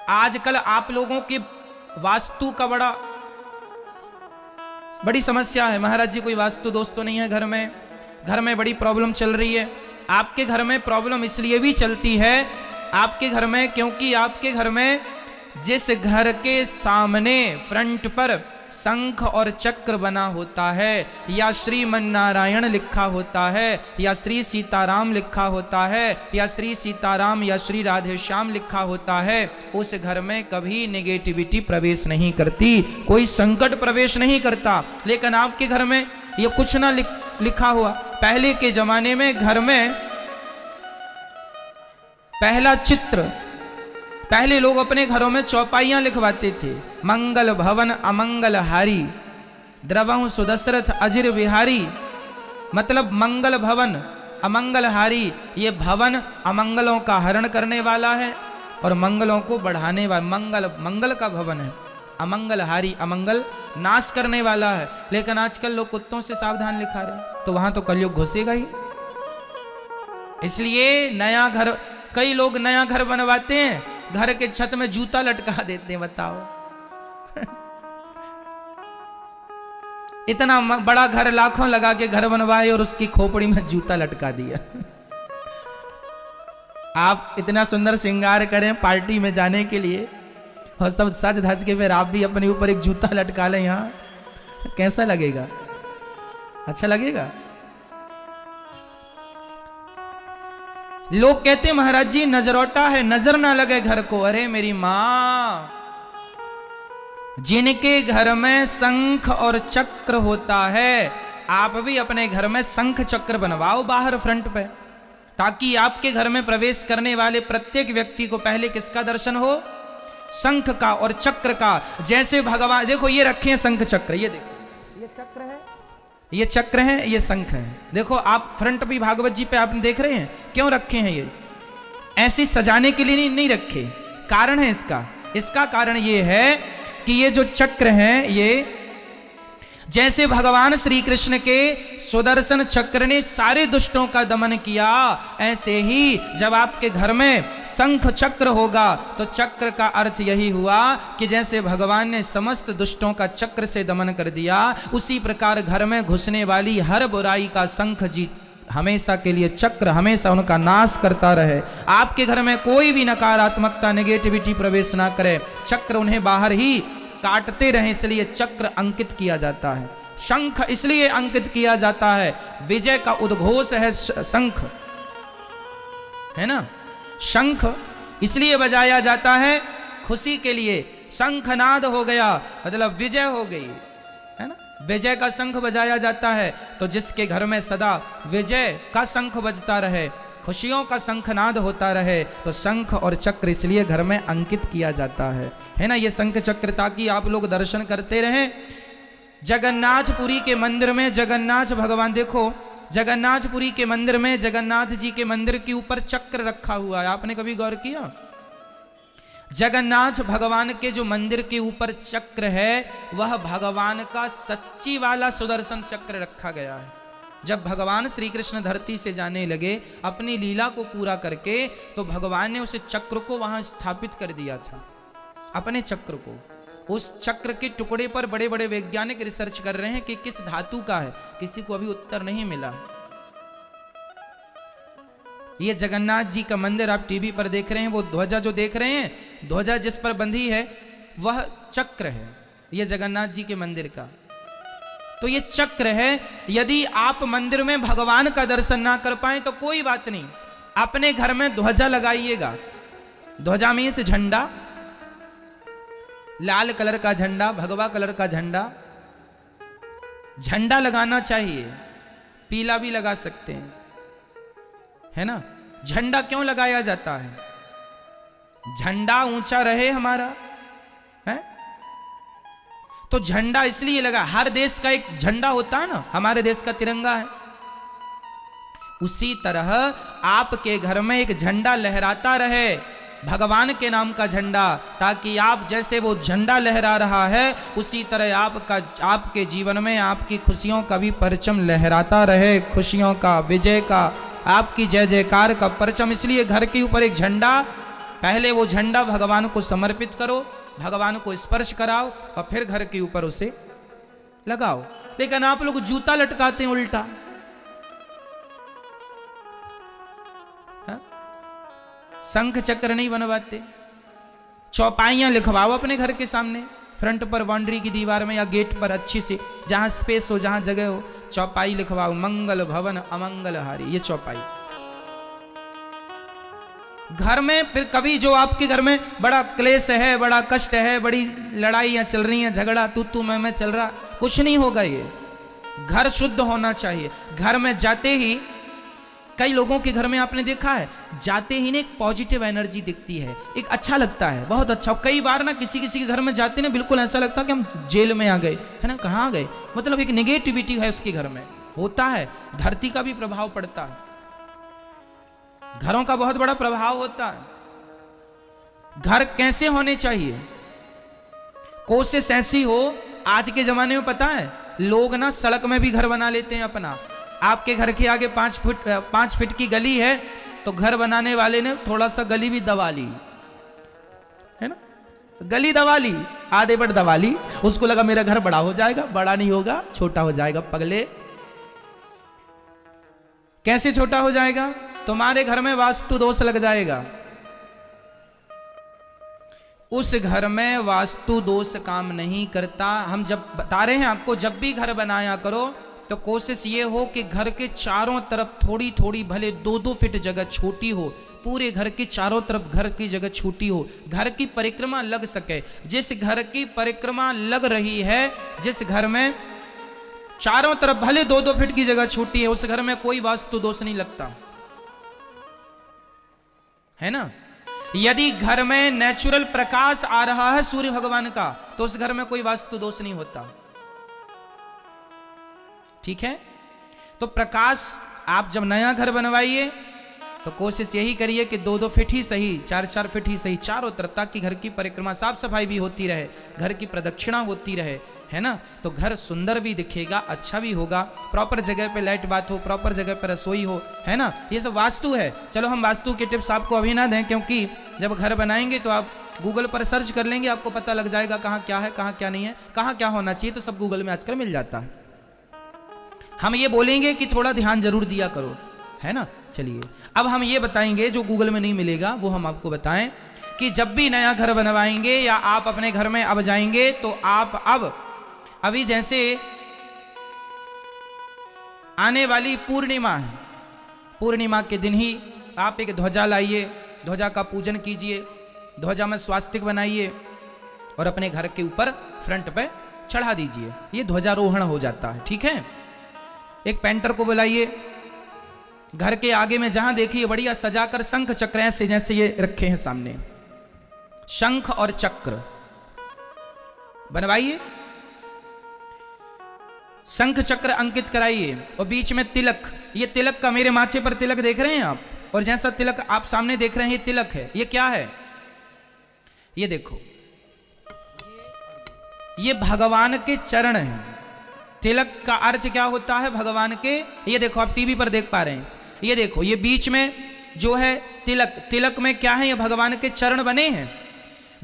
आजकल आप लोगों के वास्तु का बड़ी समस्या है। महाराज जी कोई वास्तु दोस्त तो नहीं है घर में बड़ी प्रॉब्लम चल रही है। आपके घर में प्रॉब्लम इसलिए भी चलती है आपके घर में, क्योंकि आपके घर में जिस घर के सामने फ्रंट पर शंख और चक्र बना होता है, या श्रीमन्नारायण लिखा होता है, या श्री सीताराम लिखा होता है, या श्री सीताराम या श्री राधेश्याम लिखा होता है, उस घर में कभी नेगेटिविटी प्रवेश नहीं करती, कोई संकट प्रवेश नहीं करता। लेकिन आपके घर में ये कुछ ना लिखा हुआ। पहले के जमाने में घर में पहला चित्र, पहले लोग अपने घरों में चौपाइयां लिखवाते थे। मंगल भवन अमंगल हारी, द्रवहु सुदशरथ अजिर विहारी। मतलब मंगल भवन अमंगल हारी, ये भवन अमंगलों का हरण करने वाला है और मंगलों को बढ़ाने वाला, मंगल का भवन है। अमंगल हारी, अमंगल नाश करने वाला है। लेकिन आजकल लोग कुत्तों से सावधान लिखा रहे, तो वहां तो कलयुग घुसेगा ही। इसलिए नया घर, कई लोग नया घर बनवाते हैं, घर के छत में जूता लटका देते हैं। बताओ इतना बड़ा घर लाखों लगा के घर बनवाए और उसकी खोपड़ी में जूता लटका दिया। आप इतना सुंदर श्रृंगार करें पार्टी में जाने के लिए और सब सज धज के फिर आप भी अपने ऊपर एक जूता लटका लें यहां, कैसा लगेगा? अच्छा लगेगा? लोग कहते महाराज जी नजरौटा है, नजर ना लगे घर को। अरे मेरी मां, जिनके घर में शंख और चक्र होता है, आप भी अपने घर में शंख चक्र बनवाओ बाहर फ्रंट पे, ताकि आपके घर में प्रवेश करने वाले प्रत्येक व्यक्ति को पहले किसका दर्शन हो? शंख का और चक्र का। जैसे भगवान, देखो ये रखे हैं शंख चक्र, ये देखो ये चक्र है, ये चक्र है, ये शंख है। देखो आप फ्रंट भी भागवत जी पे आप देख रहे हैं, क्यों रखे हैं? ये ऐसे सजाने के लिए नहीं रखे, कारण है इसका कारण ये है कि ये जो चक्र हैं, ये जैसे भगवान श्री कृष्ण के सुदर्शन चक्र ने सारे दुष्टों का दमन किया, ऐसे ही जब आपके घर में शंख चक्र होगा तो चक्र का अर्थ यही हुआ कि जैसे भगवान ने समस्त दुष्टों का चक्र से दमन कर दिया, उसी प्रकार घर में घुसने वाली हर बुराई का शंख जी हमेशा के लिए, चक्र हमेशा उनका नाश करता रहे। आपके घर में कोई भी नकारात्मकता, नेगेटिविटी प्रवेश ना करे, चक्र उन्हें बाहर ही काटते रहे, इसलिए चक्र अंकित किया जाता है। शंख इसलिए अंकित किया जाता है, विजय का उद्घोष है शंख, है ना। शंख इसलिए बजाया जाता है खुशी के लिए, शंखनाद हो गया मतलब विजय हो गई, है ना। विजय का शंख बजाया जाता है, तो जिसके घर में सदा विजय का शंख बजता रहे, खुशियों का शंखनाद होता रहे, तो शंख और चक्र इसलिए घर में अंकित किया जाता है ना। ये शंख चक्र ताकि आप लोग दर्शन करते रहें। जगन्नाथपुरी के मंदिर में जगन्नाथ भगवान, देखो जगन्नाथपुरी के मंदिर में जगन्नाथ जी के मंदिर के ऊपर चक्र रखा हुआ है, आपने कभी गौर किया? जगन्नाथ भगवान के जो मंदिर के ऊपर चक्र है, वह भगवान का सच्ची वाला सुदर्शन चक्र रखा गया है। जब भगवान श्री कृष्ण धरती से जाने लगे अपनी लीला को पूरा करके, तो भगवान ने उस चक्र को वहां स्थापित कर दिया था, अपने चक्र को। उस चक्र के टुकड़े पर बड़े बड़े वैज्ञानिक रिसर्च कर रहे हैं कि किस धातु का है, किसी को अभी उत्तर नहीं मिला। ये जगन्नाथ जी का मंदिर आप टीवी पर देख रहे हैं, वो ध्वजा जो देख रहे हैं, ध्वजा जिस पर बंधी है वह चक्र है, ये जगन्नाथ जी के मंदिर का। तो ये चक्र है। यदि आप मंदिर में भगवान का दर्शन ना कर पाए तो कोई बात नहीं, अपने घर में ध्वजा लगाइएगा। ध्वजा में से झंडा, लाल कलर का झंडा, भगवा कलर का झंडा, झंडा लगाना चाहिए, पीला भी लगा सकते हैं, है ना। झंडा क्यों लगाया जाता है? झंडा ऊंचा रहे हमारा, है तो झंडा इसलिए लगा। हर देश का एक झंडा होता है ना, हमारे देश का तिरंगा है। उसी तरह आपके घर में एक झंडा लहराता रहे, भगवान के नाम का झंडा, ताकि आप जैसे वो झंडा लहरा रहा है, उसी तरह आपके जीवन में आपकी खुशियों का भी परचम लहराता रहे, खुशियों का, विजय का, आपकी जय जयकार का परचम। इसलिए घर के ऊपर एक झंडा पहले वो झंडा भगवान को समर्पित करो, भगवान को स्पर्श कराओ और फिर घर के ऊपर उसे लगाओ। लेकिन आप लोग जूता लटकाते हैं उल्टा। शंख चक्र नहीं बनवाते। चौपाइयां लिखवाओ अपने घर के सामने, फ्रंट पर बाउंड्री की दीवार में या गेट पर अच्छी से, जहां स्पेस हो, जहां जगह हो, चौपाई लिखवाओ, मंगल भवन अमंगल हारी, ये चौपाई। घर में फिर कभी जो आपके घर में बड़ा क्लेश है, बड़ा कष्ट है, बड़ी लड़ाइयां चल रही हैं, झगड़ा तू मैं चल रहा, कुछ नहीं होगा। ये घर शुद्ध होना चाहिए। घर में जाते ही, कई लोगों के घर में आपने देखा है, जाते ही ना एक पॉजिटिव एनर्जी दिखती है, एक अच्छा लगता है, बहुत अच्छा। कई बार ना किसी के घर में जाते ना, बिल्कुल ऐसा लगता है कि हम जेल में आ गए, है ना, कहाँ आ गए, मतलब एक नेगेटिविटी है उसके घर में, होता है। धरती का भी प्रभाव पड़ता है, घरों का बहुत बड़ा प्रभाव होता है। घर कैसे होने चाहिए, कोशिश ऐसी हो। आज के जमाने में पता है, लोग ना सड़क में भी घर बना लेते हैं अपना। आपके घर के आगे 5 फीट की गली है, तो घर बनाने वाले ने थोड़ा सा गली भी दबा ली, है ना, गली दबा ली, आधे बट दबा ली। उसको लगा मेरा घर बड़ा हो जाएगा, बड़ा नहीं होगा, छोटा हो जाएगा। पगले, कैसे छोटा हो जाएगा? तुम्हारे घर में वास्तु दोष लग जाएगा। उस घर में वास्तु दोष काम नहीं करता। हम जब बता रहे हैं आपको, जब भी घर बनाया करो तो कोशिश ये हो कि घर के चारों तरफ थोड़ी थोड़ी, भले 2-2 फीट जगह छोटी हो, पूरे घर के चारों तरफ घर की जगह छोटी हो, घर की परिक्रमा लग सके। जिस घर की परिक्रमा लग रही है, जिस घर में चारों तरफ भले 2-2 फीट की जगह छोटी है, उस घर में कोई वास्तु दोष नहीं लगता, है ना। यदि घर में नेचुरल प्रकाश आ रहा है सूर्य भगवान का, तो उस घर में कोई वास्तु दोष नहीं होता, ठीक है। तो प्रकाश, आप जब नया घर बनवाइए तो कोशिश यही करिए कि 2-2 फीट ही सही, 4-4 फीट ही सही चारों तरफ, ताकि घर की परिक्रमा, साफ सफाई भी होती रहे, घर की प्रदक्षिणा होती रहे, है ना। तो घर सुंदर भी दिखेगा, अच्छा भी होगा। प्रॉपर जगह पे लाइट बात हो, प्रॉपर जगह पे रसोई हो, है ना। ये सब वास्तु है। चलो हम वास्तु के टिप्स आपको अभी ना दें, क्योंकि जब घर बनाएंगे तो आप गूगल पर सर्च कर लेंगे, आपको पता लग जाएगा कहाँ क्या है, कहाँ क्या नहीं है, कहाँ क्या होना चाहिए, तो सब गूगल में आजकल मिल जाता है। हम ये बोलेंगे कि थोड़ा ध्यान जरूर दिया करो, है ना। चलिए अब हम ये बताएंगे जो गूगल में नहीं मिलेगा, वो हम आपको बताएं कि जब भी नया घर बनवाएंगे या आप अपने घर में अब जाएंगे, तो आप अभी जैसे आने वाली पूर्णिमा है, पूर्णिमा के दिन ही आप एक ध्वजा लाइए, ध्वजा का पूजन कीजिए, ध्वजा में स्वास्तिक बनाइए और अपने घर के ऊपर फ्रंट पे चढ़ा दीजिए। ये ध्वजारोहण हो जाता है, ठीक है। एक पेंटर को बुलाइए, घर के आगे में जहां देखिए बढ़िया सजाकर शंख चक्र ऐसे जैसे ये रखे हैं सामने, शंख और चक्र बनवाइए, शंख चक्र अंकित कराइए और बीच में तिलक। ये तिलक का, मेरे माथे पर तिलक देख रहे हैं आप, और जैसा तिलक आप सामने देख रहे हैं, ये तिलक है। ये क्या है? ये देखो, ये भगवान के चरण हैं। तिलक का अर्थ क्या होता है? भगवान के, ये देखो आप टीवी पर देख पा रहे हैं, ये देखो ये बीच में जो है तिलक, तिलक में क्या है? ये भगवान के चरण बने हैं।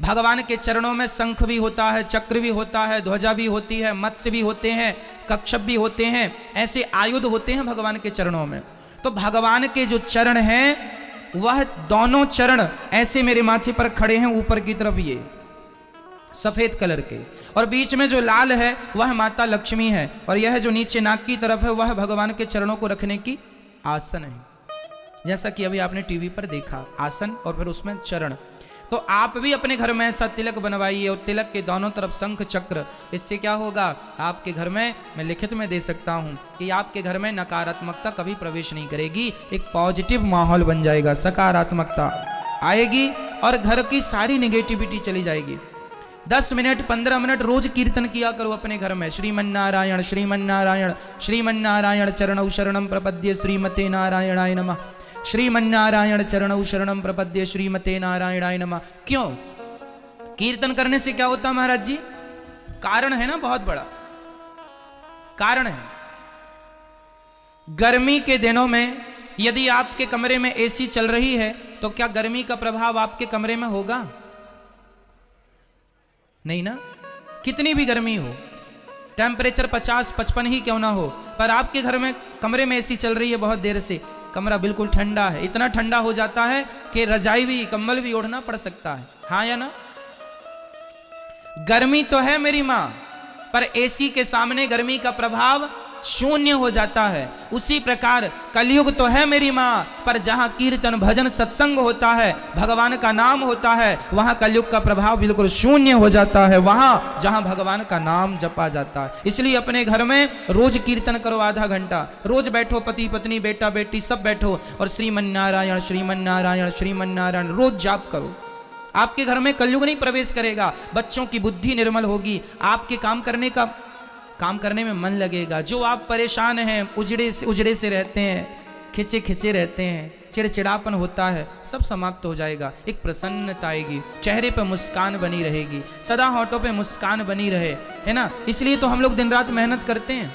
भगवान के चरणों में शंख भी होता है, चक्र भी होता है, ध्वजा भी होती है, मत्स्य भी होते हैं, कच्छप भी होते हैं, ऐसे आयुध होते हैं भगवान के चरणों में। तो भगवान के जो चरण हैं, वह दोनों चरण ऐसे मेरे माथे पर खड़े हैं ऊपर की तरफ, ये सफेद कलर के, और बीच में जो लाल है वह माता लक्ष्मी है, और यह जो नीचे नाक की तरफ है वह भगवान के चरणों को रखने की आसन है, जैसा कि अभी आपने टीवी पर देखा, आसन और फिर उसमें चरण। तो आप भी अपने घर में ऐसा तिलक बनवाइए और तिलक के दोनों तरफ शंख चक्र। इससे क्या होगा? आपके घर में, मैं लिखित में दे सकता हूं कि आपके घर में नकारात्मकता कभी प्रवेश नहीं करेगी, एक पॉजिटिव माहौल बन जाएगा, सकारात्मकता आएगी और घर की सारी निगेटिविटी चली जाएगी। 10 मिनट 15 मिनट रोज कीर्तन किया करो अपने घर में, श्रीमन्नारायण श्रीमन्नारायण श्रीमन्नारायण चरणौ शरणं प्रपद्ये श्रीमते नारायणाय नमः, श्रीमन्नारायण चरणौ शरणं प्रपद्ये श्रीमते नारायणाय नमः। क्यों? कीर्तन करने से क्या होता महाराज जी? कारण है ना, बहुत बड़ा कारण है। गर्मी के दिनों में यदि आपके कमरे में एसी चल रही है तो क्या गर्मी का प्रभाव आपके कमरे में होगा? नहीं ना। कितनी भी गर्मी हो, टेम्परेचर 50-55 ही क्यों ना हो, पर आपके घर में कमरे में एसी चल रही है बहुत देर से, कमरा बिल्कुल ठंडा है, इतना ठंडा हो जाता है कि रजाई भी कंबल भी ओढ़ना पड़ सकता है। हाँ या ना? गर्मी तो है मेरी माँ, पर एसी के सामने गर्मी का प्रभाव शून्य हो जाता है। उसी प्रकार कलयुग तो है मेरी माँ, पर जहां कीर्तन भजन सत्संग होता है, भगवान का नाम होता है, वहां कलयुग का प्रभाव बिल्कुल शून्य हो जाता है, वहां जहां भगवान का नाम जपा जाता है। इसलिए अपने घर में रोज कीर्तन करो, आधा घंटा रोज बैठो, पति पत्नी बेटा बेटी सब बैठो और श्रीमन नारायण श्रीमन नारायण श्रीमन नारायण रोज जाप करो। आपके घर में कलयुग नहीं प्रवेश करेगा, बच्चों की बुद्धि निर्मल होगी, आपके काम करने में मन लगेगा। जो आप परेशान हैं, उजड़े से रहते हैं, खिंचे रहते हैं, चिड़चिड़ापन होता है, सब समाप्त हो जाएगा। एक प्रसन्नता आएगी, चेहरे पर मुस्कान बनी रहेगी, सदा होठों पे मुस्कान बनी रहे, है ना। इसलिए तो हम लोग दिन रात मेहनत करते हैं,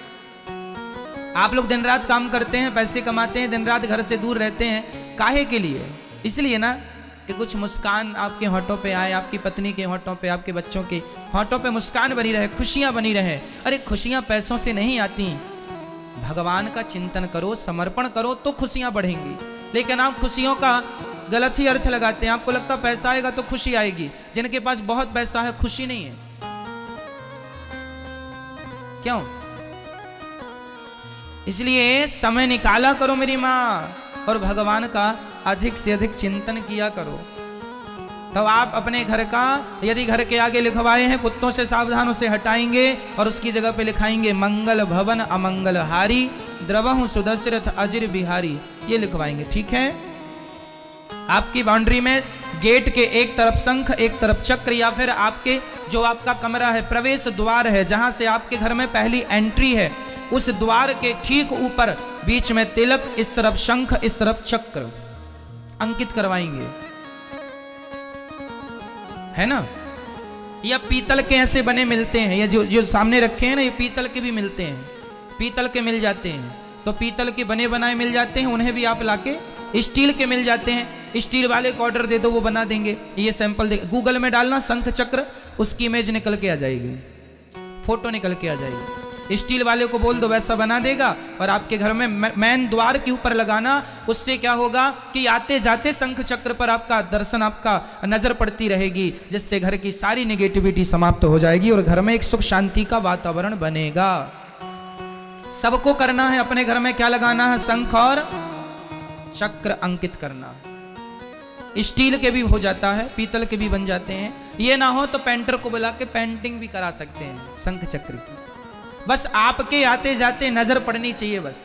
आप लोग दिन रात काम करते हैं, पैसे कमाते हैं, दिन रात घर से दूर रहते हैं, काहे के लिए? इसलिए ना कि कुछ मुस्कान आपके होठों पे आए, आपकी पत्नी के होठों पे, आपके बच्चों के होठों पे मुस्कान बनी रहे, खुशियां बनी रहे। अरे खुशियां पैसों से नहीं आती, भगवान का चिंतन करो, समर्पण करो तो खुशियां बढ़ेंगी। लेकिन आप खुशियों का गलत ही अर्थ लगाते हैं, आपको लगता पैसा आएगा तो खुशी आएगी। जिनके पास बहुत पैसा है खुशी नहीं है, क्यों? इसलिए समय निकाला करो मेरी माँ, और भगवान का अधिक से अधिक चिंतन किया करो। तो आप अपने घर का, यदि घर के आगे लिखवाए हैं, कुत्तों से सावधान उसे हटाएंगे और उसकी जगह पे लिखाएंगे मंगल भवन अमंगल हारी द्रवहु सुदशरथ अजिर बिहारी, ये लिखवाएंगे, ठीक है। आपकी बाउंड्री में गेट के एक तरफ शंख एक तरफ चक्र, या फिर आपके जो आपका कमरा है, प्रवेश द्वार है, जहां से आपके घर में पहली एंट्री है, उस द्वार के ठीक ऊपर बीच में तिलक, इस तरफ शंख इस तरफ चक्र अंकित करवाएंगे, है ना। या पीतल के ऐसे बने मिलते हैं, ये जो सामने रखे हैं ना, ये पीतल के भी मिलते हैं, पीतल के मिल जाते हैं, तो पीतल के बने बनाए मिल जाते हैं, उन्हें भी आप लाके, स्टील के मिल जाते हैं, स्टील वाले को ऑर्डर दे दो, वो बना देंगे। ये सैंपल दे, गूगल में डालना शंख चक्र, उसकी इमेज निकल के आ जाएगी, फोटो निकल के आ जाएगी। स्टील वाले को बोल दो, वैसा बना देगा, और आपके घर में मेन द्वार के ऊपर लगाना। उससे क्या होगा कि आते जाते शंख चक्र पर आपका दर्शन, आपका नजर पड़ती रहेगी, जिससे घर की सारी नेगेटिविटी समाप्त हो जाएगी और घर में एक सुख शांति का वातावरण बनेगा। सबको करना है, अपने घर में क्या लगाना है? शंख और चक्र अंकित करना। स्टील के भी हो जाता है, पीतल के भी बन जाते हैं। ये ना हो तो पेंटर को बुला के पेंटिंग भी करा सकते हैं शंख चक्र की। बस आपके आते जाते नजर पड़नी चाहिए बस,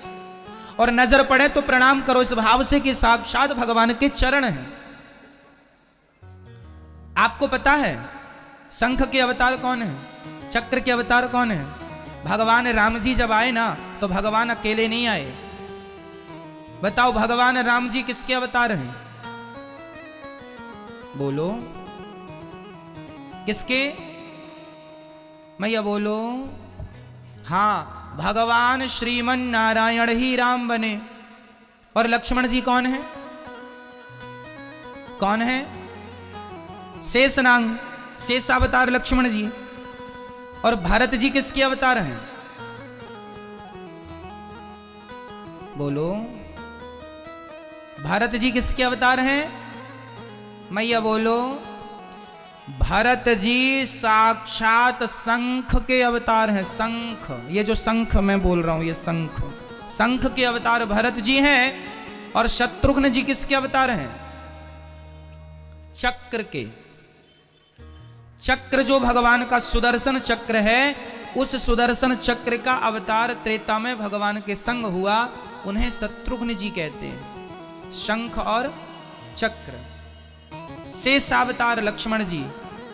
और नजर पड़े तो प्रणाम करो इस भाव से कि साक्षात भगवान के चरण हैं। आपको पता है शंख के अवतार कौन है, चक्र के अवतार कौन है? भगवान राम जी जब आए ना, तो भगवान अकेले नहीं आए। बताओ भगवान राम जी किसके अवतार हैं? बोलो किसके? मैया बोलो। हाँ, भगवान श्रीमन नारायण ही राम बने। और लक्ष्मण जी कौन है? कौन है? शेषनाग, शेषावतार लक्ष्मण जी। और भरत जी किसके अवतार हैं? बोलो, भरत जी किसके अवतार हैं? मैया बोलो। भरत जी साक्षात शंख के अवतार हैं। शंख, ये जो शंख मैं बोल रहा हूं, ये शंख, शंख के अवतार भरत जी हैं। और शत्रुघ्न जी किसके अवतार हैं? चक्र के। चक्र जो भगवान का सुदर्शन चक्र है, उस सुदर्शन चक्र का अवतार त्रेता में भगवान के संग हुआ, उन्हें शत्रुघ्न जी कहते हैं। शंख और चक्र। शेषावतार लक्ष्मण जी,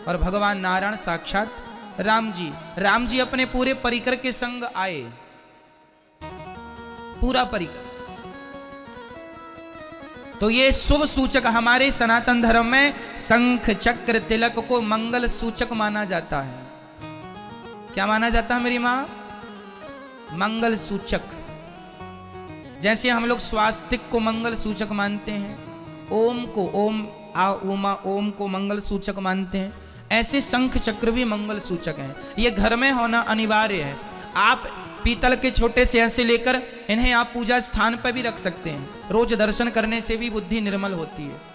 और भगवान नारायण साक्षात राम जी। राम जी अपने पूरे परिकर के संग आए, पूरा परिकर। तो ये शुभ सूचक, हमारे सनातन धर्म में शंख चक्र तिलक को मंगल सूचक माना जाता है। क्या माना जाता है मेरी मां? मंगल सूचक। जैसे हम लोग स्वास्तिक को मंगल सूचक मानते हैं, ओम को ओम आ उमा ओम को मंगल सूचक मानते हैं, ऐसे शंख चक्र भी मंगल सूचक हैं। ये घर में होना अनिवार्य है। आप पीतल के छोटे से ऐसे लेकर इन्हें आप पूजा स्थान पर भी रख सकते हैं। रोज दर्शन करने से भी बुद्धि निर्मल होती है।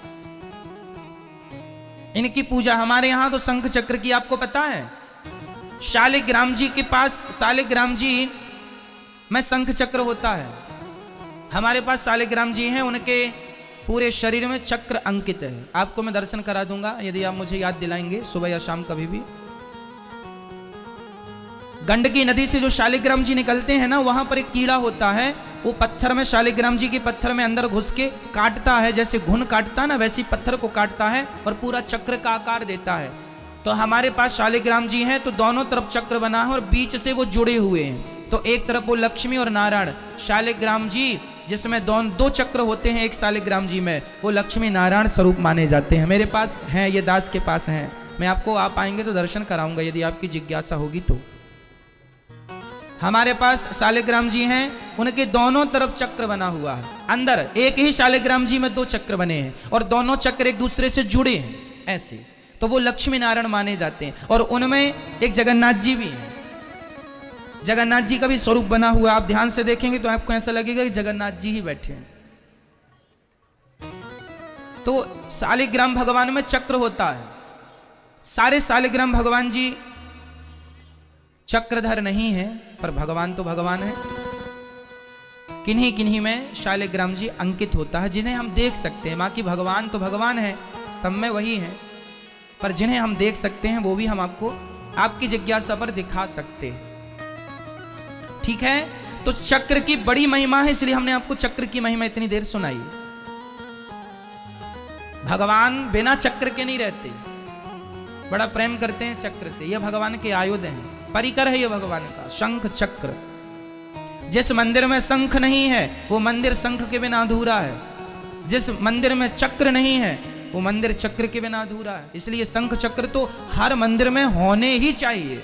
इनकी पूजा हमारे यहां तो शंख चक्र की आपको पता है, शालिग्राम जी के पास, शालिग्राम जी में शंख चक्र होता है। हमारे पास शालिग्राम जी हैं, उनके पूरे शरीर में चक्र अंकित है। आपको मैं दर्शन करा दूंगा यदि आप मुझे याद दिलाएंगे, सुबह या शाम कभी भी। गंडकी नदी से जो शालिग्राम जी निकलते हैं ना, वहां पर एक कीड़ा होता है, वो पत्थर में, शालिग्राम जी के पत्थर में अंदर घुस के काटता है, जैसे घुन काटता है ना, वैसे ही पत्थर को काटता है और पूरा चक्र का आकार देता है। तो हमारे पास शालिग्राम जी हैं, तो दोनों तरफ चक्र बना है और बीच से वो जुड़े हुए हैं। तो एक तरफ वो लक्ष्मी और नारायण, शालिग्राम जी जिसमें दो चक्र होते हैं एक शालिग्राम जी में, वो लक्ष्मी नारायण स्वरूप माने जाते हैं। मेरे पास हैं, ये दास के पास हैं। मैं आपको, आप आएंगे तो दर्शन कराऊंगा यदि आपकी जिज्ञासा होगी तो। हमारे पास शालिग्राम जी हैं, उनके दोनों तरफ चक्र बना हुआ है। अंदर एक ही शालिग्राम जी में 2 चक्र बने हैं और दोनों चक्र एक दूसरे से जुड़े हैं ऐसे, तो वो लक्ष्मी नारायण माने जाते हैं। और उनमें एक जगन्नाथ जी भी हैं। जगन्नाथ जी का भी स्वरूप बना हुआ है। आप ध्यान से देखेंगे तो आपको ऐसा लगेगा कि जगन्नाथ जी ही बैठे हैं। तो शालिग्राम भगवान में चक्र होता है। सारे शालिग्राम भगवान जी चक्रधर नहीं है, पर भगवान तो भगवान है। किन्हीं किन्हीं में शालिग्राम जी अंकित होता है, जिन्हें हम देख सकते हैं। बाकी भगवान तो भगवान है, सब में वही है, पर जिन्हें हम देख सकते हैं वो भी हम आपको आपकी जिज्ञासा पर दिखा सकते हैं। ठीक है, तो चक्र की बड़ी महिमा है, इसलिए हमने आपको चक्र की महिमा इतनी देर सुनाई। भगवान बिना चक्र के नहीं रहते, बड़ा प्रेम करते हैं चक्र से। यह भगवान के आयुध हैं, परिकर है ये भगवान का, शंख चक्र। जिस मंदिर में शंख नहीं है वो मंदिर शंख के बिना अधूरा है। जिस मंदिर में चक्र नहीं है वो मंदिर चक्र के बिना अधूरा है। इसलिए शंख चक्र तो हर मंदिर में होने ही चाहिए।